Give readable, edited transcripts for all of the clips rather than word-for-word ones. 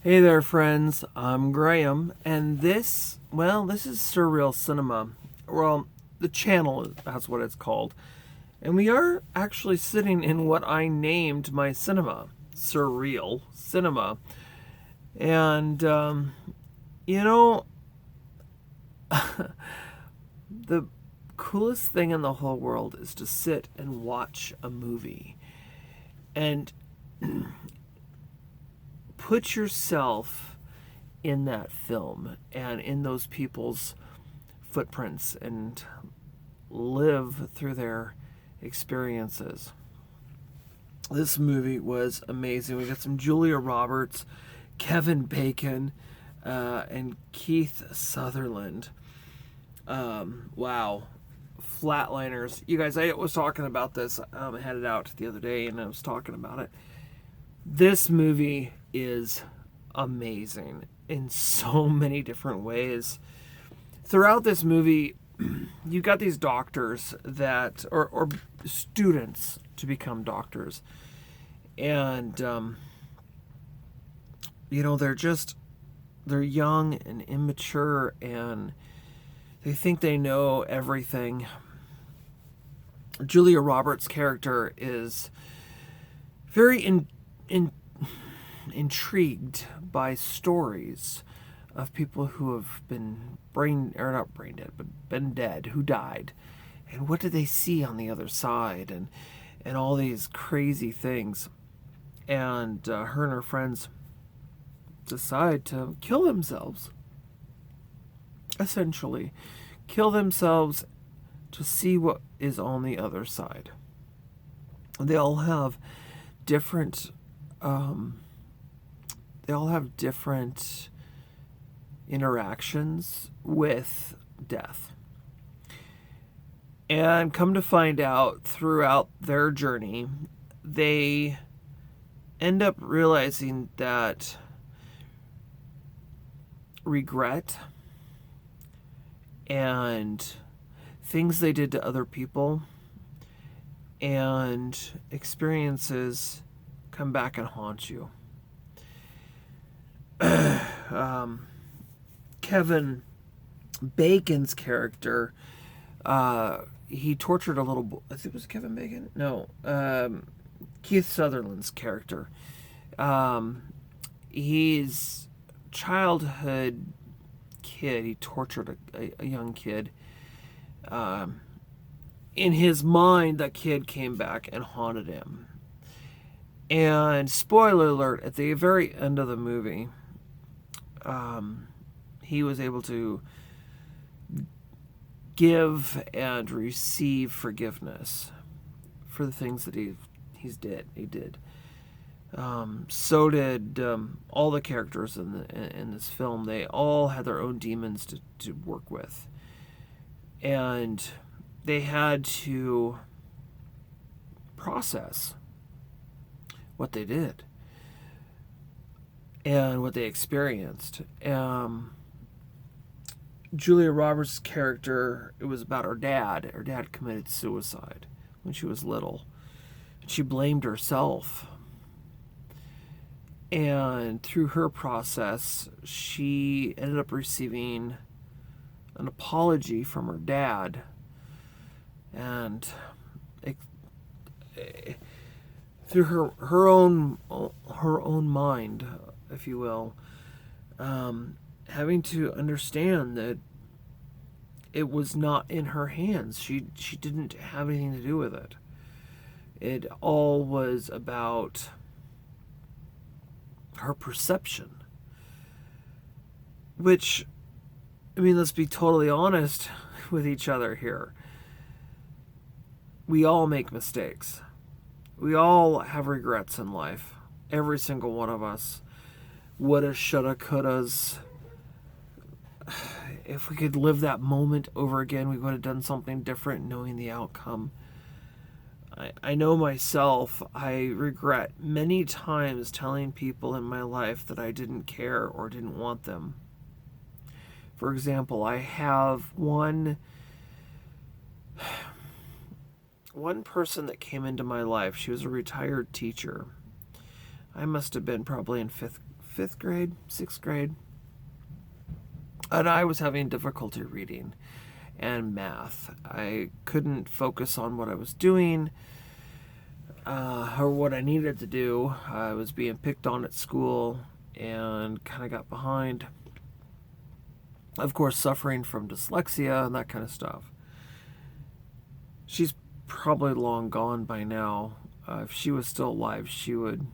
Hey there, friends. I'm Graham, and this is Surreal Cinema. Well, the channel, that's what it's called. And we are actually sitting in what I named my cinema, Surreal Cinema. And, you know, the coolest thing in the whole world is to sit and watch a movie and put yourself in that film and in those people's footprints and live through their experiences. This movie was amazing. We got some Julia Roberts, Kevin Bacon, and Keith Sutherland. Wow. Flatliners. You guys, I was talking about this. I had it out the other day and I was talking about it. This movie is amazing in so many different ways. Throughout this movie, you got these doctors that, or students to become doctors. And, they're young and immature and they think they know everything. Julia Roberts' character is very intrigued by stories of people who have been not brain dead, but been dead, who died, and what did they see on the other side, and all these crazy things. And her and her friends decide to kill themselves. Essentially, kill themselves to see what is on the other side. They all have different interactions with death. And come to find out throughout their journey, they end up realizing that regret and things they did to other people and experiences come back and haunt you. Kevin Bacon's character, he tortured a little boy. I think it was Kevin Bacon? No. Keith Sutherland's character. He's childhood kid. He tortured a young kid. In his mind, that kid came back and haunted him. And spoiler alert, at the very end of the movie, he was able to give and receive forgiveness for the things that he did. So did all the characters in this film. They all had their own demons to work with. And they had to process what they did and what they experienced. Julia Roberts' character, it was about her dad. Her dad committed suicide when she was little. She blamed herself. And through her process, she ended up receiving an apology from her dad. And through her own mind, if you will, having to understand that it was not in her hands. She didn't have anything to do with it. It all was about her perception. Which, I mean, let's be totally honest with each other here. We all make mistakes. We all have regrets in life. Every single one of us. Woulda, shoulda, couldas. If we could live that moment over again, we would have done something different knowing the outcome. I know myself, I regret many times telling people in my life that I didn't care or didn't want them. For example, I have one person that came into my life. She was a retired teacher. I must have been probably in 5th grade, 6th grade. And I was having difficulty reading and math. I couldn't focus on what I was doing or what I needed to do. I was being picked on at school and kind of got behind. Of course, suffering from dyslexia and that kind of stuff. She's probably long gone by now. If she was still alive, she would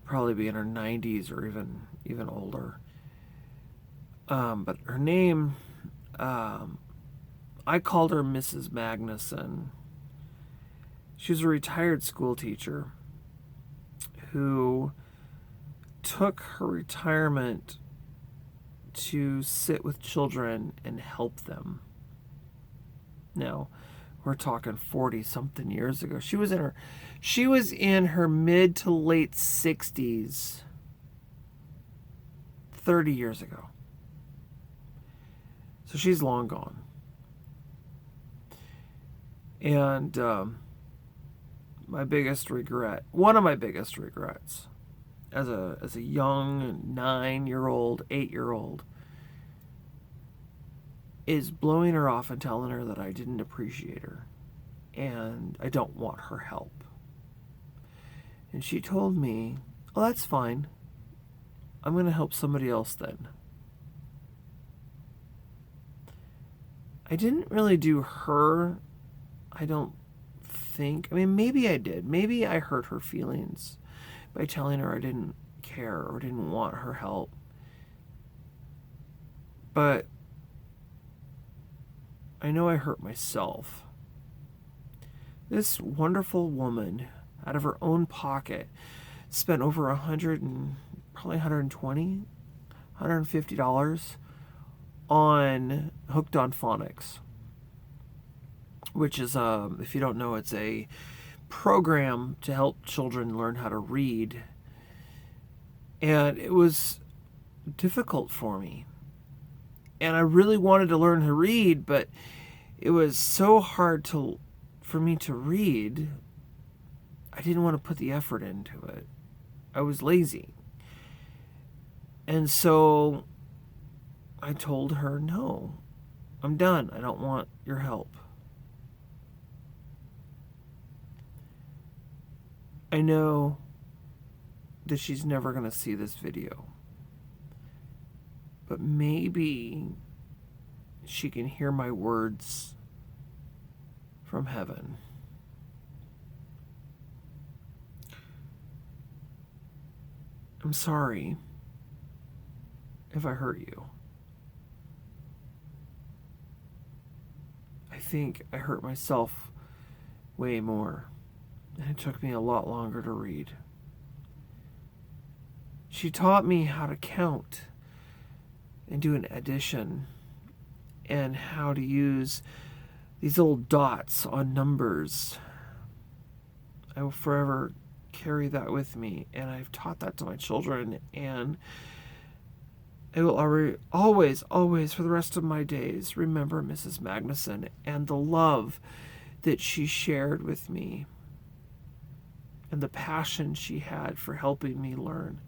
probably be in her 90s or even older. But her name, I called her Mrs. Magnuson. She was a retired school teacher who took her retirement to sit with children and help them. Now, we're talking 40-something years ago. She was in her mid to late 60s 30 years ago. So she's long gone. And one of my biggest regrets as a young 9-year-old, 8-year-old, is blowing her off and telling her that I didn't appreciate her and I don't want her help. And she told me, "Oh, that's fine. I'm going to help somebody else then." I didn't really do her, I don't think. I mean, maybe I did. Maybe I hurt her feelings by telling her I didn't care or didn't want her help. But I know I hurt myself. This wonderful woman, out of her own pocket, spent over probably $150 on Hooked on Phonics, which is, if you don't know, it's a program to help children learn how to read. And it was difficult for me. And I really wanted to learn to read, but it was so hard for me to read. I didn't want to put the effort into it. I was lazy. And so I told her, "No, I'm done. I don't want your help." I know that she's never going to see this video, but maybe she can hear my words from heaven. I'm sorry if I hurt you. I think I hurt myself way more, and it took me a lot longer to read. She taught me how to count and do an addition and how to use these little dots on numbers. I will forever carry that with me, and I've taught that to my children, and I will always, always, for the rest of my days, remember Mrs. Magnuson and the love that she shared with me and the passion she had for helping me learn.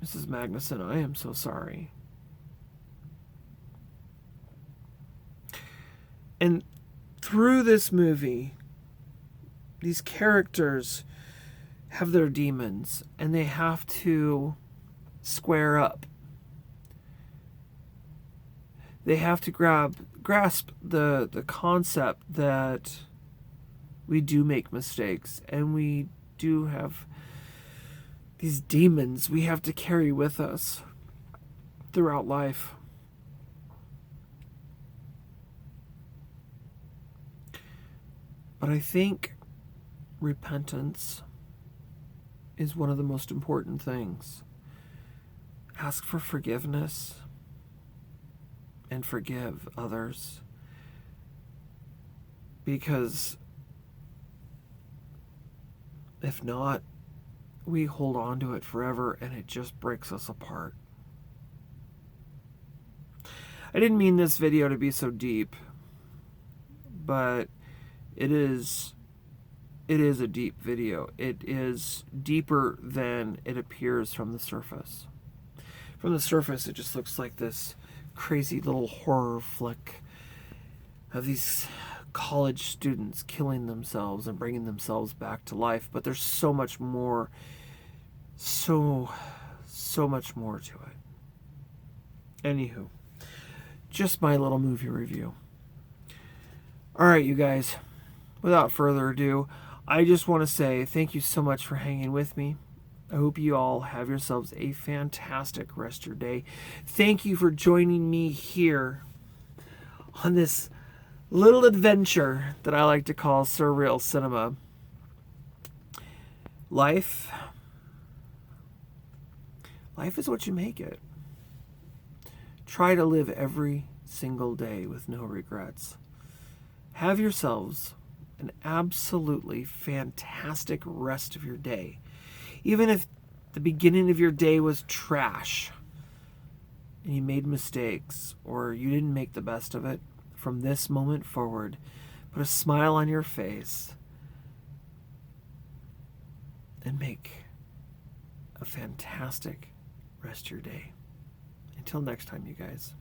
Mrs. Magnuson, I am so sorry. And through this movie, these characters have their demons, and they have to square up. They have to grasp the concept that we do make mistakes, and we do have these demons we have to carry with us throughout life. But I think repentance is one of the most important things. Ask for forgiveness and forgive others, because if not, we hold on to it forever and it just breaks us apart. I didn't mean this video to be so deep, but it is It is a deep video. It is deeper than it appears from the surface. From the surface, it just looks like this crazy little horror flick of these college students killing themselves and bringing themselves back to life. But there's so much more, so much more to it. Anywho, just my little movie review. All right, you guys, without further ado, I just want to say thank you so much for hanging with me. I hope you all have yourselves a fantastic rest of your day. Thank you for joining me here on this little adventure that I like to call surreal cinema. Life is what you make it. Try to live every single day with no regrets. Have yourselves an absolutely fantastic rest of your day. Even if the beginning of your day was trash and you made mistakes or you didn't make the best of it, from this moment forward, put a smile on your face and make a fantastic rest of your day. Until next time, you guys.